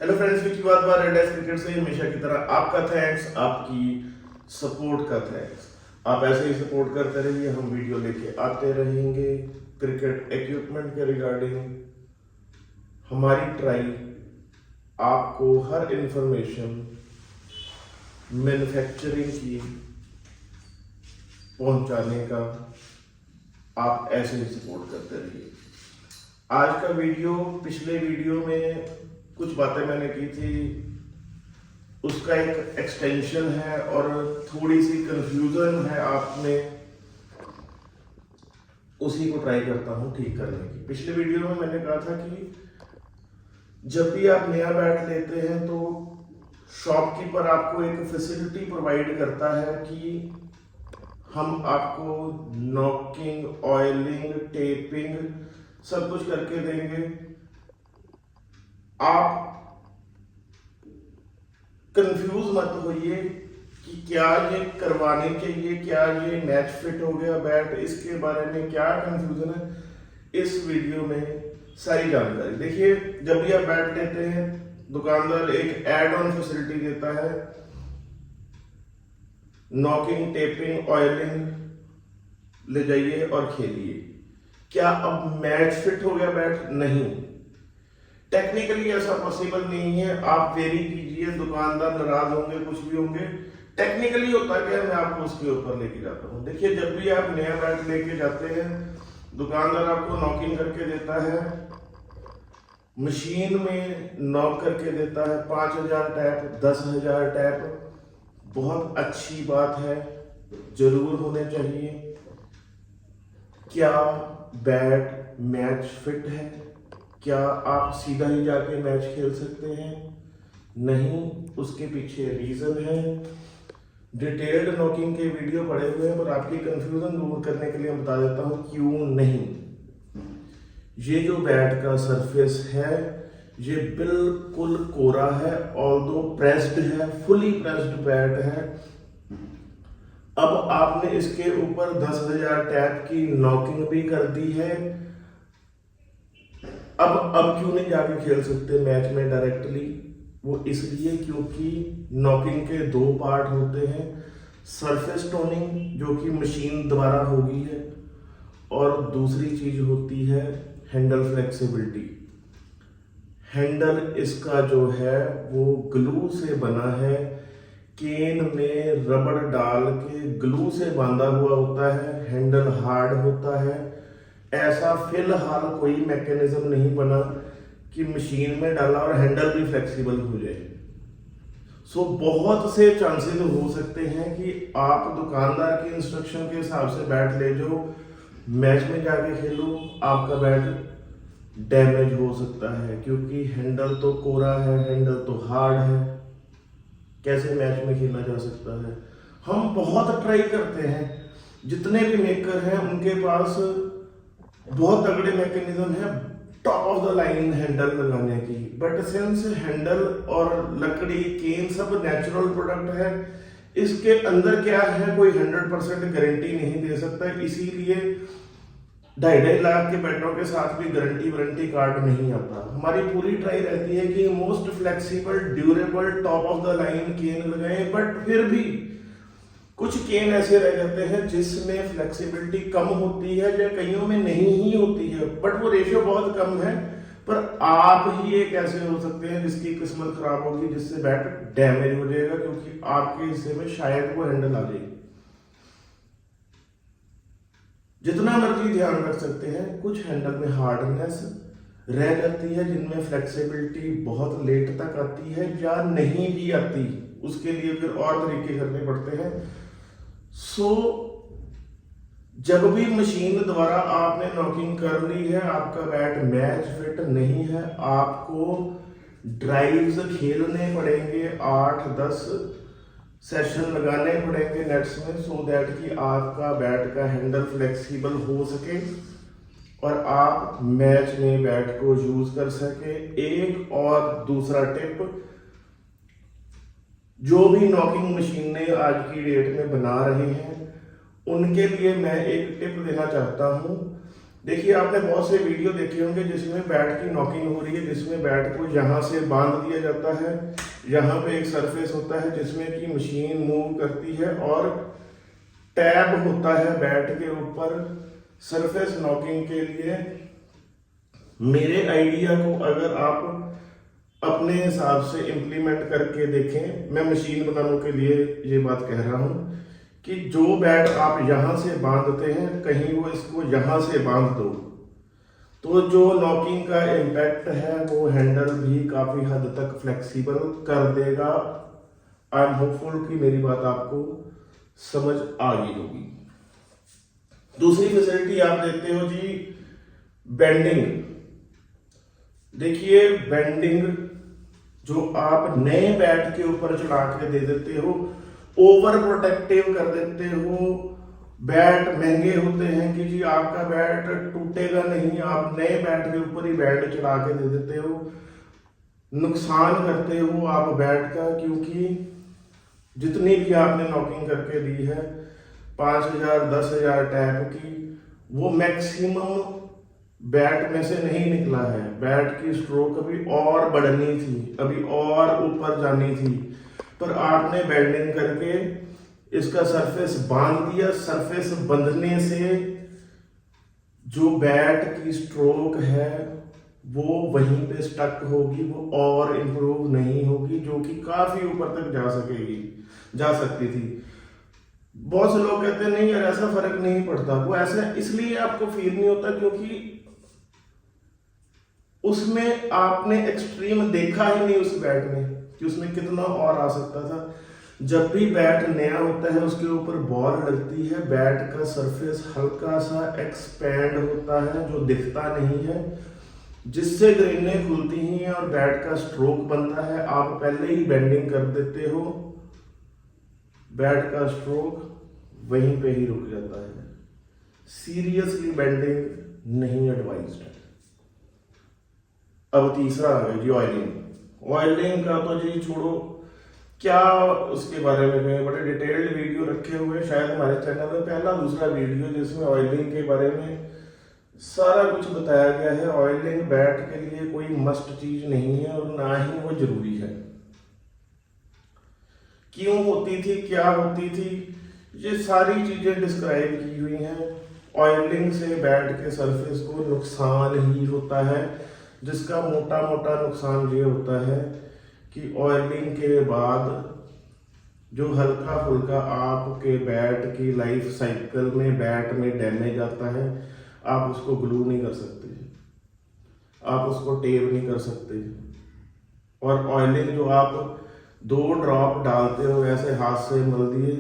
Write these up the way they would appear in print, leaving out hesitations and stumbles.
Hello friends, की बात बार red S cricket से हमेशा की तरह आपका थैंक्स, आपकी सपोर्ट का थैंक्स। आप ऐसे ही सपोर्ट करते रहिए, हम वीडियो लेके आते रहेंगे क्रिकेट इक्विपमेंट के रिगार्डिंग। हमारी ट्राई आपको हर इंफॉर्मेशन मैन्युफैक्चरिंग की पहुंचाने का, आप ऐसे ही सपोर्ट करते रहिए। आज का वीडियो, पिछले वीडियो में कुछ बातें मैंने की थी, उसका एक एक्सटेंशन है और थोड़ी सी कंफ्यूजन है आप में, उसी को ट्राई करता हूं ठीक करने की। पिछले वीडियो में मैंने कहा था कि जब भी आप नया बैट लेते हैं तो शॉपकीपर आपको एक फैसिलिटी प्रोवाइड करता है कि हम आपको नॉकिंग, ऑयलिंग, टेपिंग सब कुछ करके देंगे। आप कंफ्यूज मत होइए कि क्या ये करवाने चाहिए, क्या ये मैच फिट हो गया बैट, इसके बारे में क्या कंफ्यूजन है, इस वीडियो में सारी जानकारी देखिए। जब भी आप बैट लेते हैं, दुकानदार एक एड ऑन फैसिलिटी देता है, नॉकिंग, टेपिंग, ऑयलिंग ले जाइए और खेलिए। क्या अब मैच फिट हो गया बैट? नहीं, टेक्निकली ऐसा पॉसिबल नहीं है। आप वेरी कीजिए, दुकानदार नाराज होंगे, कुछ भी होंगे। टेक्निकली होता क्या है, मैं आपको उसके ऊपर लेके जाता हूँ। देखिए, जब भी आप नया बैट लेके जाते हैं, दुकानदार आपको नॉकिंग करके देता है, मशीन में नॉक करके देता है। 5,000 टैप, 10,000 टैप बहुत अच्छी बात है, जरूर होने चाहिए। क्या बैट मैच फिट है? क्या आप सीधा ही जाके मैच खेल सकते हैं? नहीं, उसके पीछे रीजन है। डिटेल्ड नॉकिंग के वीडियो पड़े हुए हैं, पर आपकी कंफ्यूजन दूर करने के लिए बता देता हूं क्यों नहीं। ये जो बैट का सरफेस है, ये बिल्कुल कोरा है, ऑल्दो प्रेस्ड है, फुली प्रेस्ड बैट है। अब आपने इसके ऊपर 10,000 टैप की नॉकिंग भी कर दी है। अब क्यों नहीं जाके खेल सकते मैच में डायरेक्टली? वो इसलिए क्योंकि नॉकिंग के दो पार्ट होते हैं। सरफेस टोनिंग जो कि मशीन द्वारा होगी है, और दूसरी चीज होती है हैंडल फ्लेक्सिबिलिटी। हैंडल इसका जो है वो ग्लू से बना है, केन में रबड़ डाल के ग्लू से बांधा हुआ होता है, हैंडल हार्ड होता है। ऐसा फिलहाल कोई मैकेनिज्म नहीं बना कि मशीन में डाला और हैंडल भी फ्लेक्सिबल हो जाए। सो बहुत से चांसेस हो सकते हैं कि आप दुकानदार की इंस्ट्रक्शन के हिसाब से बैट ले जाओ, मैच में जाके खेलो, आपका बैट डैमेज हो सकता है, क्योंकि हैंडल तो कोरा है, हैंडल तो हार्ड है। कैसे मैच में खेला जा सकता है? हम बहुत ट्राई करते हैं, जितने भी मेकर हैं उनके पास बहुत तगड़े मैकेनिज्म है top of the line handle लगाने की, बट सिंस हैंडल और लकड़ी, केन सब नेचुरल प्रोडक्ट है, इसके अंदर क्या है कोई 100% गारंटी नहीं दे सकता। इसीलिए 2.5 लाख के बैटों के साथ भी गारंटी कार्ड नहीं आता। हमारी पूरी ट्राई रहती है कि most flexible, durable, top of the line can लगाएं, बट फिर भी कुछ केन ऐसे रह जाते हैं जिसमें फ्लेक्सिबिलिटी कम होती है या कईयों में नहीं ही होती है, बट वो रेशियो बहुत कम है। पर आप ही एक ऐसे हो सकते हैं जिसकी किस्मत खराब होगी, जिससे बैट डैमेज हो जाएगा, क्योंकि आपके हिस्से में शायद वो हैंडल आ जाएगी। जितना मर्जी ध्यान रख सकते हैं, कुछ हैंडल में हार्डनेस रह जाती है, जिनमें फ्लेक्सिबिलिटी बहुत लेट तक आती है या नहीं भी आती। उसके लिए फिर और तरीके करने पड़ते हैं। सो जब भी मशीन द्वारा आपने नॉकिंग कर ली है, आपका बैट मैच फिट नहीं है, आपको ड्राइव्स खेलने पड़ेंगे, 8-10 सेशन लगाने पड़ेंगे नेट्स में, सो दैट कि आपका बैट का हैंडल फ्लेक्सिबल हो सके और आप मैच में बैट को यूज कर सके। एक और दूसरा टिप, जो भी नॉकिंग मशीनें आज की डेट में बना रहे हैं, उनके लिए मैं एक टिप देना चाहता हूं देखिए आपने बहुत से वीडियो देखे होंगे जिसमें बैट की नॉकिंग हो रही है, जिसमें बैट को यहाँ से बांध दिया जाता है, यहाँ पे एक सरफेस होता है जिसमें कि मशीन मूव करती है और टैब होता है बैट के ऊपर सरफेस नॉकिंग के लिए। मेरे आइडिया को अगर आप अपने हिसाब से इम्प्लीमेंट करके देखें, मैं मशीन बनाने के लिए ये बात कह रहा हूँ कि जो बैट आप यहाँ से बांधते हैं कहीं वो इसको यहाँ से बांध दो तो जो नॉकिंग का इम्पैक्ट है वो हैंडल भी काफ़ी हद तक फ्लेक्सिबल कर देगा। आई एम होपफुल कि मेरी बात आपको समझ आ गई होगी। दूसरी फैसिलिटी आप देते हो जी बेंडिंग। देखिए बेंडिंग जो आप नए बैट के ऊपर चढ़ा के दे देते हो, ओवर प्रोटेक्टिव कर देते हो। बैट महंगे होते हैं कि जी आपका बैट टूटेगा नहीं, आप नए बैट के ऊपर ही बैट चढ़ा के दे देते हो, नुकसान करते हो आप बैट का, क्योंकि जितनी भी आपने नॉकिंग करके दी है 5,000 10,000 टैप की, वो मैक्सिमम बैट में से नहीं निकला है। बैट की स्ट्रोक अभी और बढ़नी थी, अभी और ऊपर जानी थी, पर आपने बेंडिंग करके इसका सरफेस बांध दिया। सरफेस बंधने से जो बैट की स्ट्रोक है वो वहीं पे स्टक होगी, वो और इम्प्रूव नहीं होगी, जो कि काफी ऊपर तक जा सकती थी। बहुत से लोग कहते हैं नहीं यार ऐसा फर्क नहीं पड़ता, वो ऐसा इसलिए आपको फील नहीं होता क्योंकि उसमें आपने एक्सट्रीम देखा ही नहीं उस बैट में कि उसमें कितना और आ सकता था। जब भी बैट नया होता है उसके ऊपर बॉल लगती है, बैट का सरफेस हल्का सा एक्सपैंड होता है जो दिखता नहीं है, जिससे ग्रेनें खुलती हैं और बैट का स्ट्रोक बनता है। आप पहले ही बेंडिंग कर देते हो, बैट का स्ट्रोक वहीं पे ही रुक जाता है। सीरियसली बेंडिंग नहीं एडवाइज्ड है। अब तीसरा आ गया जी ऑयलिंग। ऑयलिंग का तो जी छोड़ो, क्या उसके बारे में मैं बड़े डिटेल्ड वीडियो रखे हुए हैं शायद हमारे चैनल में, पहला दूसरा वीडियो जिसमें ऑयलिंग के बारे में सारा कुछ बताया गया है। ऑयलिंग बैट के लिए कोई मस्ट चीज नहीं है और ना ही वो जरूरी है। क्यों होती थी, क्या होती थी, ये सारी चीजें डिस्क्राइब की हुई हैं। ऑयलिंग से बैट के सरफेस को नुकसान ही होता है, जिसका मोटा मोटा नुकसान ये होता है कि ऑयलिंग के बाद जो हल्का फुल्का आपके बैट की लाइफ साइकिल में बैट में डैमेज आता है, आप उसको ग्लू नहीं कर सकते, आप उसको टेप नहीं कर सकते। और ऑयलिंग जो आप 2 ड्रॉप डालते हो ऐसे हाथ से मल दिए,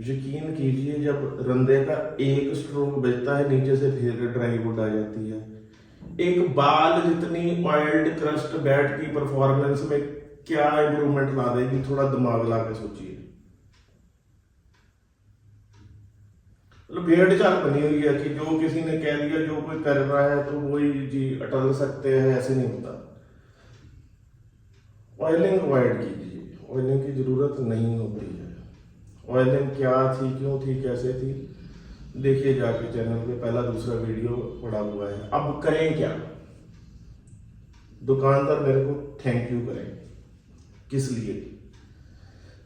यकीन कीजिए जब रंदे का एक स्ट्रोक बजता है नीचे से फिर ड्राई वुड आ जाती है। एक बाल जितनी ऑयल्ड क्रस्ट बैट की परफॉर्मेंस में क्या इंप्रूवमेंट ला देगी, थोड़ा दिमाग ला के सोचिए। मतलब भेड़ चाल बनी हुई है कि जो किसी ने कह दिया जो कोई कर रहा है तो वही जी अटल सकते हैं, ऐसे नहीं होता। ऑयलिंग अवॉइड कीजिए, ऑयलिंग की जरूरत नहीं होती है। ऑयलिंग क्या थी, क्यों थी, कैसे थी, देखिए जाके चैनल पे पहला दूसरा वीडियो पड़ा हुआ है। अब करें क्या, दुकानदार मेरे को थैंक यू करें, किस लिए?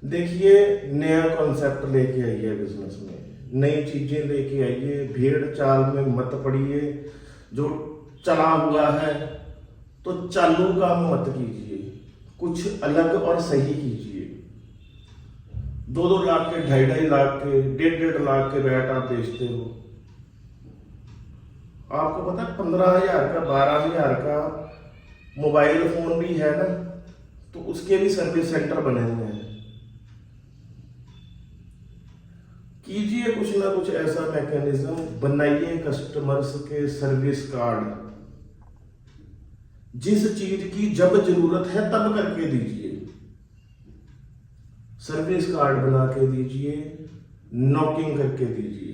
देखिए नया कॉन्सेप्ट लेके आइए बिजनेस में, नई चीजें लेके आइए, भीड़ चाल में मत पड़िए। जो चला हुआ है तो चालू काम मत कीजिए, कुछ अलग और सही कीजिए। 2-2 लाख के, 2.5 लाख के, 1.5 लाख के बैट आप बेचते हो, आपको पता है 15,000 का 12,000 का मोबाइल फोन भी है ना, तो उसके भी सर्विस सेंटर बने हुए हैं। कीजिए कुछ ना कुछ ऐसा मैकेनिज्म बनाइए, कस्टमर्स के सर्विस कार्ड, जिस चीज की जब जरूरत है तब करके दीजिए। सर्विस कार्ड बना के दीजिए, नॉकिंग करके दीजिए।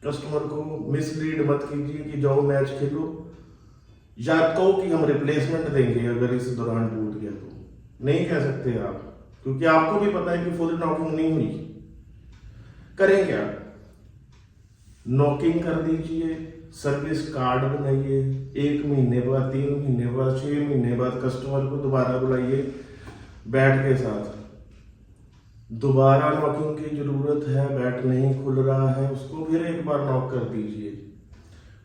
कस्टमर को मिसलीड मत कीजिए कि जाओ मैच खेलो, या कहो कि हम रिप्लेसमेंट देंगे अगर इस दौरान टूट गया तो। नहीं कह सकते आप, क्योंकि आपको भी पता है कि फुल नॉकिंग नहीं हुई। करें क्या, नॉकिंग कर दीजिए, सर्विस कार्ड बनाइए, 1 महीने बाद, 3 महीने बाद, 6 महीने बाद कस्टमर को दोबारा बुलाइए बैट के साथ। दोबारा नॉकिंग की जरूरत है, बैट नहीं खुल रहा है, उसको फिर एक बार नॉक कर दीजिए।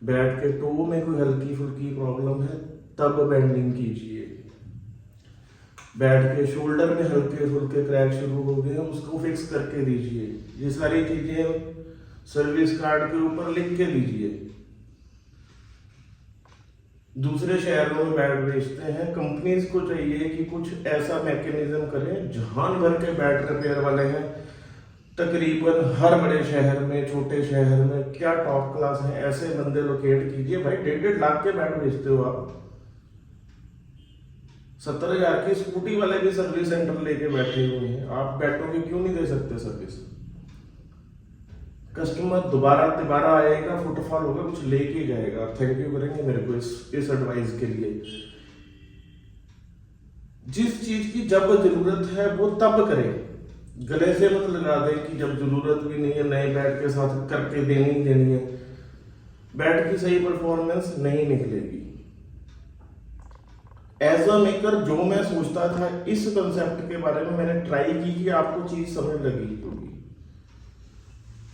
बैट के टो में कोई हल्की फुल्की प्रॉब्लम है तब बेंडिंग कीजिए। बैट के शोल्डर में हल्के फुल्के क्रैक शुरू हो गए हैं, उसको फिक्स करके दीजिए। ये सारी चीजें सर्विस कार्ड के ऊपर लिख के दीजिए। दूसरे शहरों में बैट बेचते हैं, कंपनीज को चाहिए कि कुछ ऐसा मैकेनिज्म करें, जहान भर के बैट रिपेयर वाले हैं तकरीबन हर बड़े शहर में, छोटे शहर में, क्या टॉप क्लास है, ऐसे बंदे लोकेट कीजिए। भाई 1.5 लाख के बैट बेचते हो आप, 70,000 की स्कूटी वाले भी सर्विस सेंटर लेके बैठे हुए हैं, आप बैटों की क्यों नहीं दे सकते सर्विस? कस्टमर दोबारा आएगा, फुटफॉल होगा, कुछ लेके जाएगा, थैंक यू करेंगे मेरे को इस एडवाइस के लिए। जिस चीज की जब जरूरत है वो तब करें, गले से मत लगा दें कि जब जरूरत भी नहीं है नए बैट के साथ करके देनी है। बैट की सही परफॉर्मेंस नहीं निकलेगी। एज अ मेकर जो मैं सोचता था इस कंसेप्ट के बारे में मैंने ट्राई की कि आपको चीज समझ लगी होगी।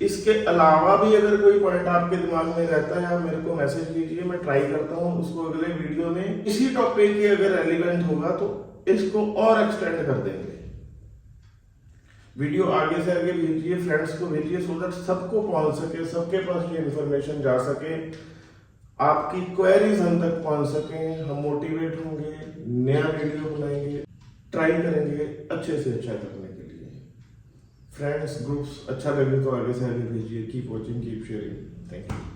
इसके अलावा भी अगर कोई पॉइंट आपके दिमाग में रहता है, आप मेरे को मैसेज कीजिए, मैं ट्राई करता हूँ उसको अगले वीडियो में इसी टॉपिक की अगर रेलिवेंट होगा तो इसको और एक्सटेंड कर देंगे। वीडियो आगे से आगे भेजिए, फ्रेंड्स को भेजिए, सो दैट सबको पहुंच सके, सबके पास ये इंफॉर्मेशन जा सके, आपकी क्वेरीज हम तक पहुंच सके, हम मोटिवेट होंगे, नया वीडियो बनाएंगे, ट्राई करेंगे अच्छे से अच्छा करने के लिए। फ्रेंड्स, ग्रुप्स अच्छा लगे तो आगे से आगे भेजिए। Keep watching, keep sharing. Thank you.